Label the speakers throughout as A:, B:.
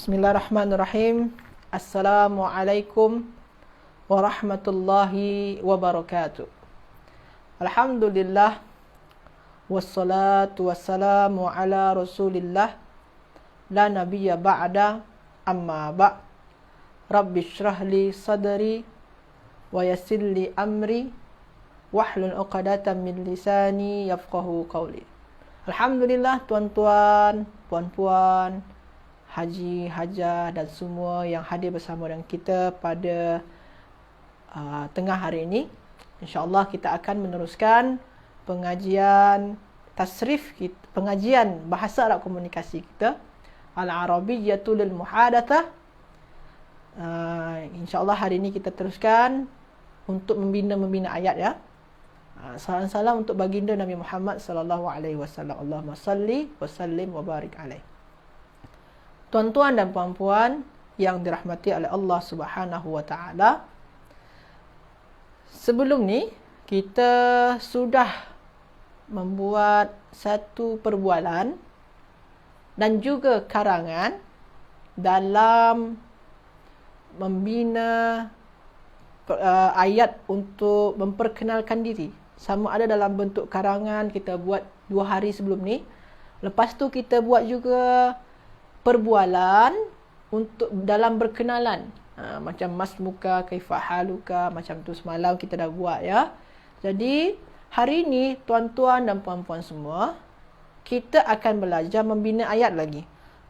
A: Bismillahirrahmanirrahim. Assalamualaikum warahmatullahi wabarakatuh. Alhamdulillah. Wassalatu wassalamu ala rasulillah. La nabiyya ba'da, amma ba'. Rabbi shrah li sadri wa yassir li amri wahlul 'uqdatam min lisani yafqahu qawli. Alhamdulillah, tuan-tuan, puan-puan, haji, hajah dan semua yang hadir bersama dengan kita pada tengah hari ini. InsyaAllah kita akan meneruskan pengajian tasrif kita, pengajian bahasa Arab komunikasi kita, Al-Arabiyyatu lil Muhadatsah. InsyaAllah hari ini kita teruskan untuk membina ayat ya. Salam untuk baginda Nabi Muhammad sallallahu alaihi wasallam. Allahumma salli wa sallim wa barik alaihi. Tuan-tuan dan puan-puan yang dirahmati oleh Allah Subhanahu wa taala. Sebelum ni kita sudah membuat satu perbualan dan juga karangan dalam membina ayat untuk memperkenalkan diri. Sama ada dalam bentuk karangan kita buat 2 hari sebelum ni. Lepas tu kita buat juga perbualan untuk dalam berkenalan. Macam mas muka, kaifa haluka, macam tu semalam kita dah buat ya. Jadi hari ni tuan-tuan dan puan-puan semua, kita akan belajar membina ayat lagi.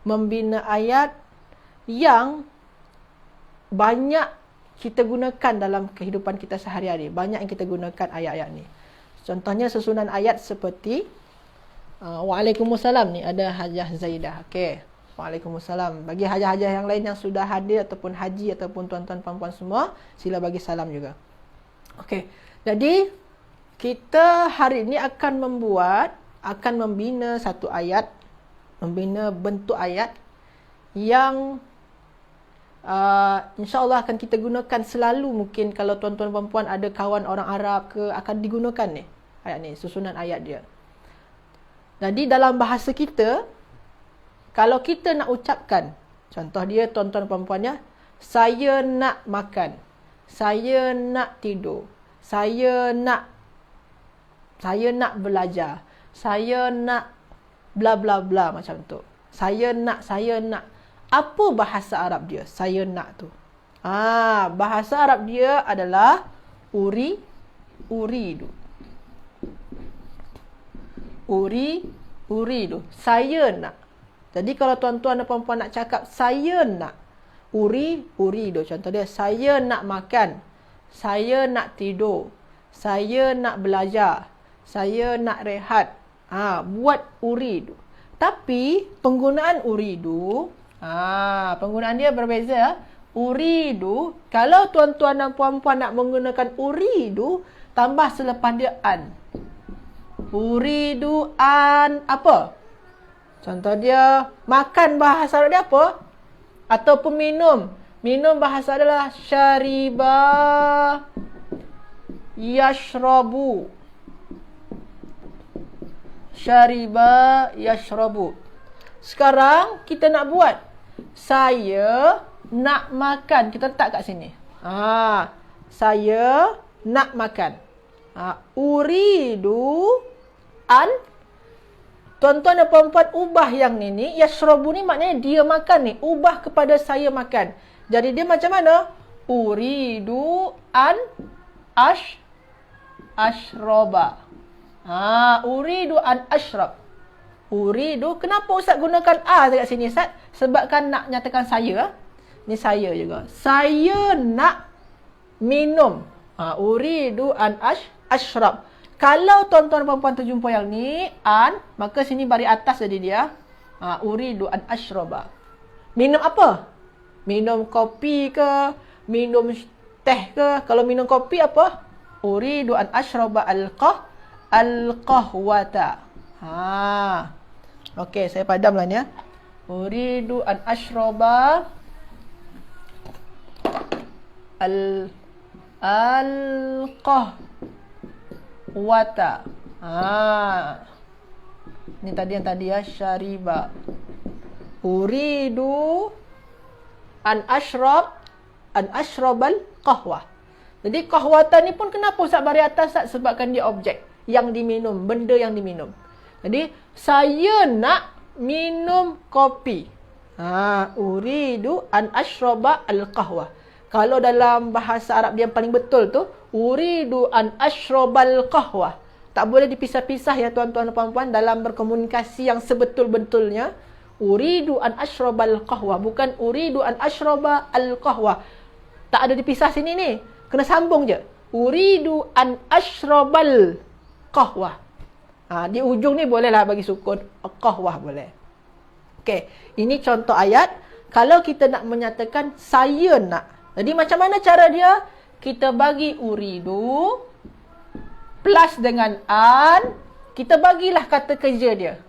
A: Membina ayat yang banyak kita gunakan dalam kehidupan kita sehari-hari. Banyak yang kita gunakan ayat-ayat ni. Contohnya susunan ayat seperti Waalaikumsalam ni ada Hajah Zaidah. Okey. Waalaikumsalam. Bagi hajah-hajah yang lain yang sudah hadir ataupun haji ataupun tuan-tuan puan-puan semua, sila bagi salam juga. Okey. Jadi kita hari ini akan membina satu ayat, membina bentuk ayat yang insyaAllah akan kita gunakan selalu. Mungkin kalau tuan-tuan puan-puan ada kawan orang Arab ke, akan digunakan ni ayat ni, susunan ayat dia. Jadi dalam bahasa kita, kalau kita nak ucapkan, contoh dia tuan-tuan puan-puannya, saya nak makan, saya nak tidur, saya nak belajar, saya nak bla bla bla macam tu. Saya nak. Apa bahasa Arab dia? Saya nak tu. Bahasa Arab dia adalah uridu. Uridu. Saya nak. Jadi kalau tuan-tuan dan puan-puan nak cakap saya nak, uridu. Contoh dia, saya nak makan, saya nak tidur, saya nak belajar, saya nak rehat. Buat uridu. Tapi penggunaan uridu, penggunaan dia berbeza. Uridu, kalau tuan-tuan dan puan-puan nak menggunakan uridu, tambah selepas dia an. Uridu an apa? Contoh dia, makan bahasa Arab dia apa? Ataupun minum. Minum bahasa adalah syariba yashrabu. Syariba yashrabu. Sekarang kita nak buat saya nak makan. Kita letak kat sini. Saya nak makan. Uridu an. Tuan-tuan dan puan-puan ubah yang ni. Yashrabu ni maknanya dia makan ni. Ubah kepada saya makan. Jadi dia macam mana? Uridu an ashraba. Uridu an ashrab. Uridu. Kenapa Ustaz gunakan dekat sini Ustaz? Sebabkan nak nyatakan saya. Ni saya juga. Saya nak minum. Uridu an ashrab. Kalau tuan-tuan dan puan-puan terjumpa yang ni an, maka sini baris atas jadi dia. Uridu an ashraba. Minum apa? Minum kopi ke? Minum teh ke? Kalau minum kopi apa? Uridu an ashraba al-qahwata. Okey, saya padamlah ni ya. Uridu an ashraba al-qahwata. Ni tadi yang tadi ya, syariba. Uridu an ashrabal qahwah. Jadi qahwatan ni pun kenapa Ustaz bari atas Ustaz? Sebabkan dia objek yang diminum, benda yang diminum. Jadi saya nak minum kopi. Uridu an ashraba al-qahwah. Kalau dalam bahasa Arab dia yang paling betul tu, uridu an ashrabal qahwah. Tak boleh dipisah-pisah ya tuan-tuan dan puan-puan dalam berkomunikasi yang sebetul-betulnya. Uridu an ashrabal qahwah, bukan uridu an ashraba al-qahwah. Tak ada dipisah sini ni. Kena sambung je. Uridu an ashrabal qahwah. Di ujung ni bolehlah bagi sukun qahwah boleh. Okey, ini contoh ayat. Kalau kita nak menyatakan saya nak. Jadi macam mana cara dia? Kita bagi uridu plus dengan an. Kita bagilah kata kerja dia.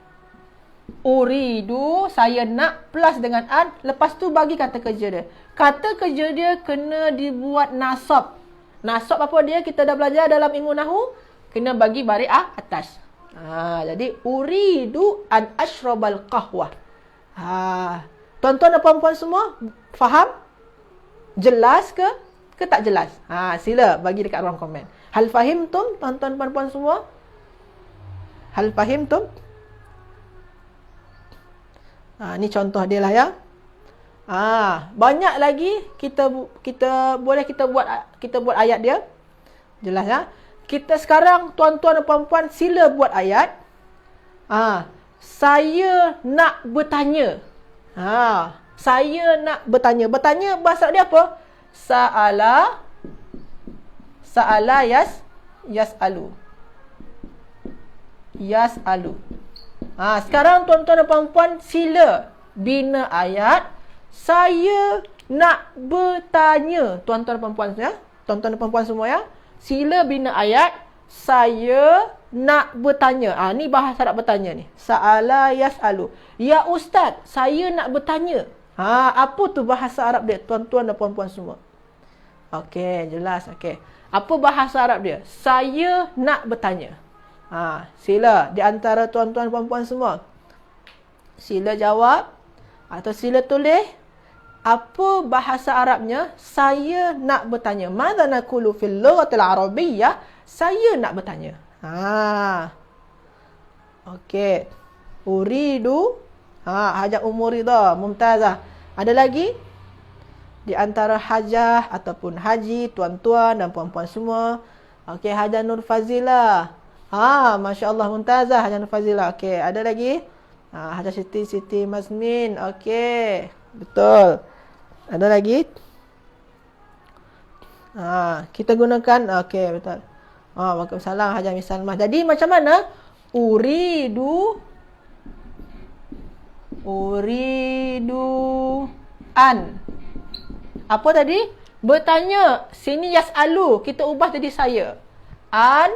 A: Uridu, saya nak, plus dengan an. Lepas tu bagi kata kerja dia. Kata kerja dia kena dibuat nasab. Nasab apa dia? Kita dah belajar dalam ilmu nahu. Kena bagi baris atas. Jadi uridu an ashrabal qahwah. Tuan-tuan dan puan-puan semua faham? Jelas ke? Ke tak jelas? Sila bagi dekat ruang komen. Hal fahimtum, tuan-tuan dan puan-puan semua? Hal fahimtum? Ni contoh dia lah ya. Banyak lagi kita buat ayat dia. Jelas ya? Kita sekarang tuan-tuan dan puan-puan sila buat ayat. Saya nak bertanya. Saya nak bertanya. Bertanya bahasa dia apa? Sa'ala yas'alu. Yas'alu. Sekarang tuan-tuan dan puan-puan sila bina ayat. Saya nak bertanya. Tuan-tuan dan puan-puan ya. Tuan-tuan dan puan-puan semua ya. Sila bina ayat. Saya nak bertanya. Ni bahasa Arab bertanya ni. Sa'ala yas'alu. Ya Ustaz, saya nak bertanya. Apa tu bahasa Arab dia? Tuan-tuan dan puan-puan semua. Okey, jelas. Okey. Apa bahasa Arab dia? Saya nak bertanya. Sila di antara tuan-tuan dan puan-puan semua. Sila jawab atau sila tulis apa bahasa Arabnya saya nak bertanya. Madza naqulu fil lughatil arabiyyah? Saya nak bertanya. Okey. Uridu hajah umurida mumtazah. Ada lagi? Di antara hajah ataupun haji, tuan-tuan dan puan-puan semua. Okey, hajah Nur Fazila. Masya-Allah mumtazah hajah Nur Fazila. Okey, ada lagi? Hajah Siti Mazmin. Okey. Betul. Ada lagi? Kita gunakan okey, betul. Waalaikumsalam hajah Misalmah. Jadi macam mana? Uridu an. Apa tadi? Bertanya. Sini yas'alu. Kita ubah jadi saya. An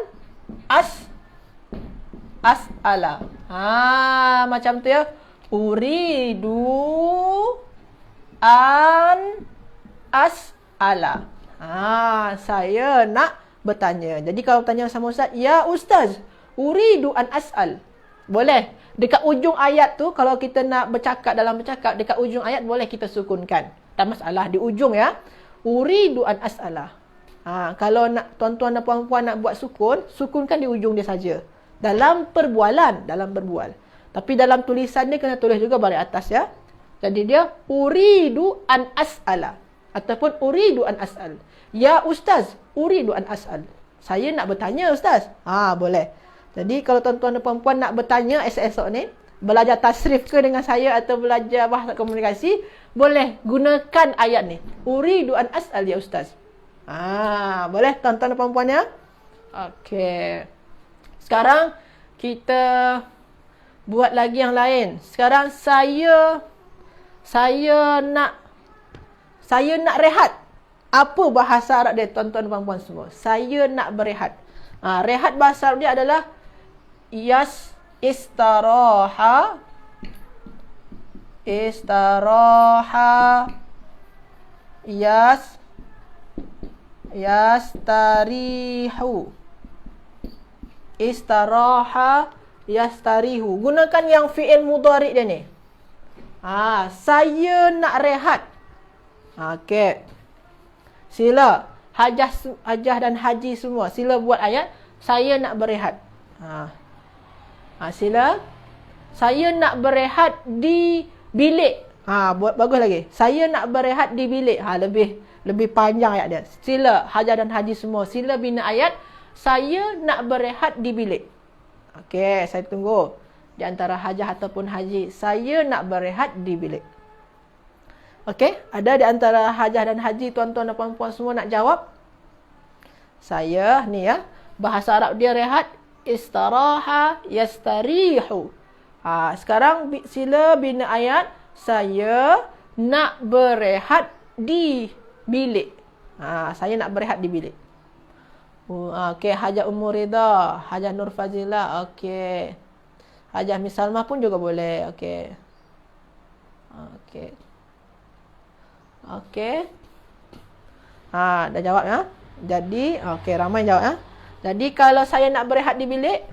A: as'ala. Macam tu ya. Uridu an as'ala. Saya nak bertanya. Jadi kalau tanya sama Ustaz, ya Ustaz, uridu an as'al. Boleh. Dekat ujung ayat tu, kalau kita nak bercakap dalam bercakap, dekat ujung ayat boleh kita sukunkan. Tak masalah. Di ujung ya. Uridu an as'ala. Kalau nak tuan-tuan dan puan-puan nak buat sukun, sukunkan di ujung dia saja. Dalam perbualan, dalam berbual. Tapi dalam tulisan dia kena tulis juga baris atas ya. Jadi dia uridu an as'ala ataupun uridu an as'al. Ya Ustaz, uridu an as'al. Saya nak bertanya Ustaz. Boleh. Jadi kalau tuan-tuan dan puan-puan nak bertanya esok-esok ni, belajar tasrif ke dengan saya atau belajar bahasa komunikasi, boleh gunakan ayat ni. Uridu an as'al ya Ustaz. Boleh tuan-tuan dan puan-puan ya? Okey. Sekarang kita buat lagi yang lain. Sekarang saya nak rehat. Apa bahasa Arab dia tuan-tuan dan puan-puan semua? Saya nak berehat. Rehat bahasa Arab dia adalah istaraha yastarihu. Istaraha yastarihu. Gunakan yang fi'il mudhari' dia ni. Saya nak rehat. Okey. Sila hajah dan haji semua. Sila buat ayat saya nak berehat. Sila saya nak berehat di bilik. Buat bagus lagi. Saya nak berehat di bilik. Lebih panjang ayat dia. Sila hajah dan haji semua. Sila bina ayat saya nak berehat di bilik. Okey, saya tunggu. Di antara hajah ataupun haji, saya nak berehat di bilik. Okey, ada di antara hajah dan haji tuan-tuan dan puan-puan semua nak jawab? Saya ni ya, bahasa Arab dia rehat, istaraha yastarihu. Sekarang sila bina ayat saya nak berehat di bilik. Saya nak berehat di bilik. Okey, hajah Ummu Rida, hajah Nur Fazila, okey. Hajah Miss Salmah pun juga boleh. Okey. Dah jawab ya. Jadi, okey, ramai jawab ya. Jadi kalau saya nak berehat di bilik,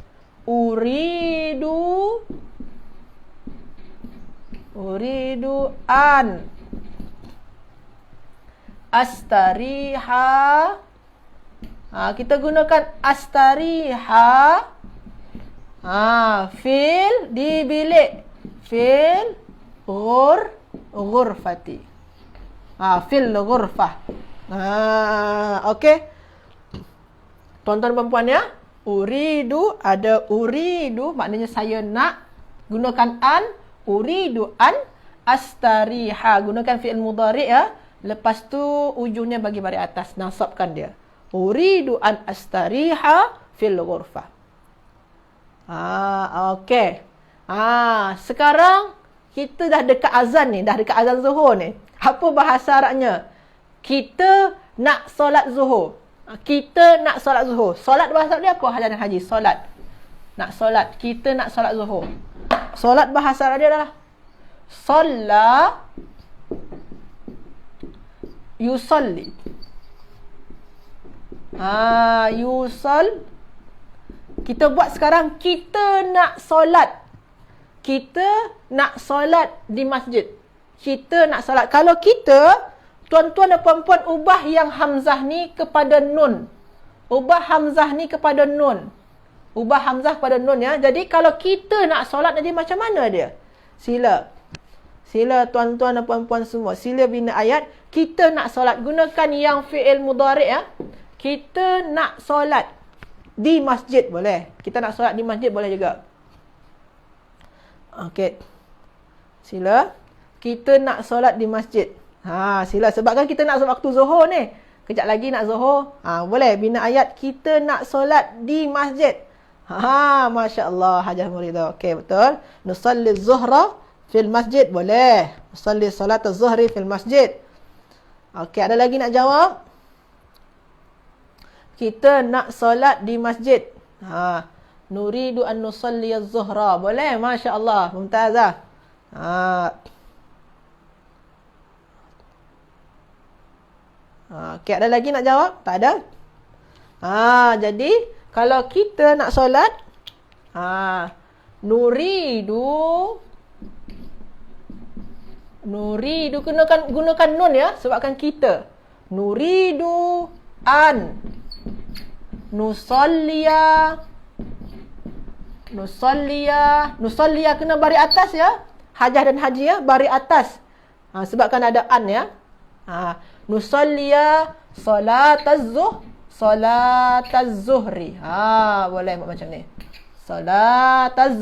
A: uridu an astariha. Kita gunakan astariha. Fil di bilik. Fil ghurfati. Fil ghurfah. Okey. Tuan-tuan perempuan ya. Uridu, ada uridu maknanya saya nak. Gunakan an. Uridu an astariha. Gunakan fi'il mudhari' ya. Lepas tu ujungnya bagi baris atas. Nasabkan dia. Uridu an astariha fil ghurfah. Okey. Sekarang kita dah dekat azan ni, dah dekat azan Zuhur ni. Apa bahasa Arabnya? Kita nak solat Zuhur. Kita nak solat Zuhur. Solat bahasa dia apa? Hajah dan haji. Solat. Nak solat. Kita nak solat Zuhur. Solat bahasa Arab dia adalah Shalla yusalli. Kita buat sekarang, kita nak solat. Kita nak solat di masjid. Kita nak solat. Kalau kita, tuan-tuan dan puan-puan, ubah yang hamzah ni kepada nun. Ubah hamzah ni kepada nun. Ubah hamzah kepada nun ya. Jadi kalau kita nak solat, jadi macam mana dia? Sila tuan-tuan dan puan-puan semua. Sila bina ayat. Kita nak solat. Gunakan yang fi'il mudhari' ya. Kita nak solat di masjid boleh. Kita nak solat di masjid boleh juga. Okey. Sila. Kita nak solat di masjid. Sila. Sebabkan kita nak waktu Zuhur ni. Kejap lagi nak Zuhur. Boleh bina ayat kita nak solat di masjid. Masya Allah. Hajah Muridah. Okey, betul. Nusalli zuhra fil masjid. Boleh. Nusalli salat az-zuhri fil masjid. Okey, ada lagi nak jawab? Kita nak solat di masjid. Nuridu an nusalli az-zuhra. Boleh? Masya Allah. Mumtazah. Okey, ada lagi nak jawab? Tak ada? Jadi, kalau kita nak solat, Nuridu gunakan nun ya, sebabkan kita. Nuridu an nusalliya kena baris atas ya. Hajah dan haji ya, baris atas. Sebabkan ada an ya. Nusalliya salataz zuhri. Boleh buat macam ni. Salataz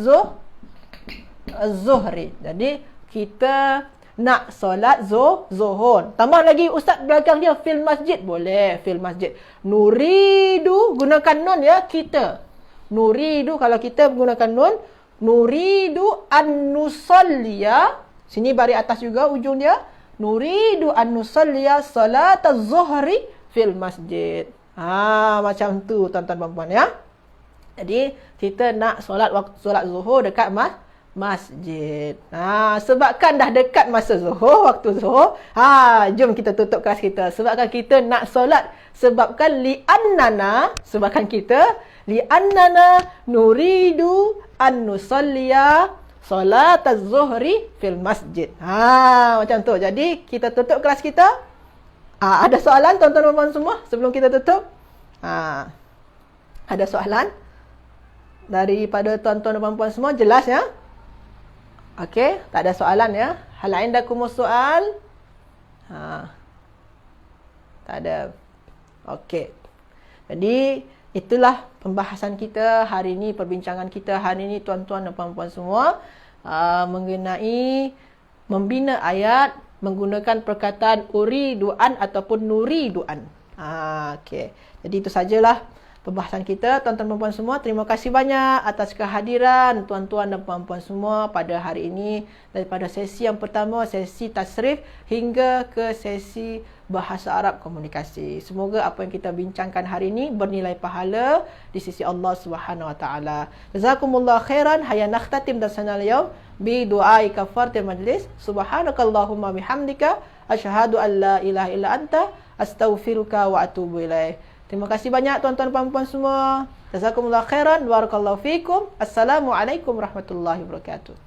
A: zuhri. Jadi kita nak solat zuhur. Tambah lagi ustaz belakang dia fil masjid. Boleh fil masjid. Nuridu gunakan nun ya kita. Nuridu kalau kita menggunakan nun. Nuridu an nusalliya. Sini baris atas juga ujung dia. Nuridu an nusalliya salataz zuhri fil masjid. Macam tu tuan-tuan puan-puan ya. Jadi kita nak solat zuhur dekat masjid. Sebabkan dah dekat masa zuhur, waktu zuhur. Jom kita tutup kelas kita. Sebabkan kita nak solat. Sebabkan li'annana nuridu an nusalliya solat az-zuhri fil masjid. Macam tu. Jadi kita tutup kelas kita. Ada soalan tuan-tuan dan puan semua sebelum kita tutup? Ada soalan daripada tuan-tuan dan puan semua? Jelas ya? Okey, tak ada soalan ya. Hal indakumus soal? Tak ada. Okey. Jadi itulah pembahasan kita hari ini, perbincangan kita hari ini tuan-tuan dan puan-puan semua, mengenai membina ayat menggunakan perkataan uriduan ataupun nuriduan. Okey. Jadi itu sajalah pembahasan kita tuan-tuan dan puan semua. Terima kasih banyak atas kehadiran tuan-tuan dan puan-puan semua pada hari ini, daripada sesi yang pertama, sesi tasrif, hingga ke sesi bahasa Arab komunikasi. Semoga apa yang kita bincangkan hari ini bernilai pahala di sisi Allah Subhanahu wa taala. Jazakumullah khairan. Hayya nakhtatim darsanal yaum bi du'ai kafaratil majlis. Subhanakallahumma bihamdika asyhadu an la ilaha illa anta astaghfiruka wa atubu ilaik. Terima kasih banyak tuan-tuan dan puan-puan semua. Jazakumullah khairan. Barakallahu fikum. Assalamualaikum warahmatullahi wabarakatuh.